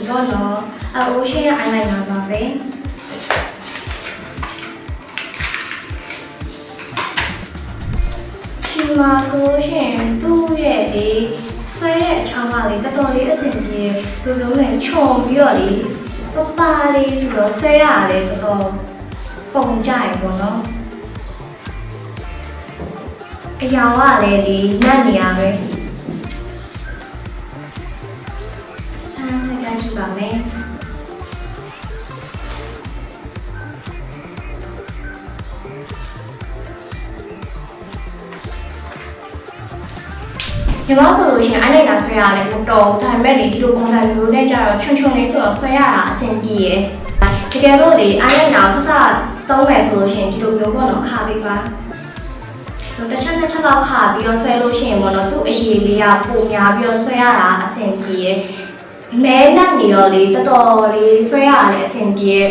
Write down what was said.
တော့နော်အိုးရှင်းရအိုင်လိုက်မှာပါပဲဒီမှာဆိုရှင်သူ့ရဲ့လေဆွဲတဲ့အချောင်းကလေတော်တော်လေးအဆင်ပြေလိုလိုနဲ့ခြုံပြီးတော့လေပပလေးဆိုတော့ဆွဲရတာလေတော်တော်ပုံကြရပေါ့နော်အယောင်ကလည်းလေနတ်နေရပဲဆန်းဆန်းကြည့်ပါမယ်ညီမဆိုလို့ရှိရင်အဲ့လိုက်တာဆွဲရတယ်မတော်ဒါပေမဲ့လေဒီလိုပုံစံမျိုးနဲ့ကြတော့ချွန်းချွန်းလေးဆိုတော့ဆွဲရတာအဆင်ပြေရယ်တကယ်လို့လေအဲ့လိုက်တာကိုဆက်သုံးမယ်ဆိုလို့ရှိရင်ဒီလိုမျိုးပေါ့နော်ခါပေးပါတစ်ချက်လောက်ခါပြီးတော့ဆွဲလို့ရှိရင်ပေါ့နော်သူ့အရေးလေးကပုံများပြီးတော့ဆွဲရတာအဆင်ပြေရယ်မဲနဲ့နေရောလေတော်တော်လေးဆွဲရတာလည်းအဆင်ပြေရယ်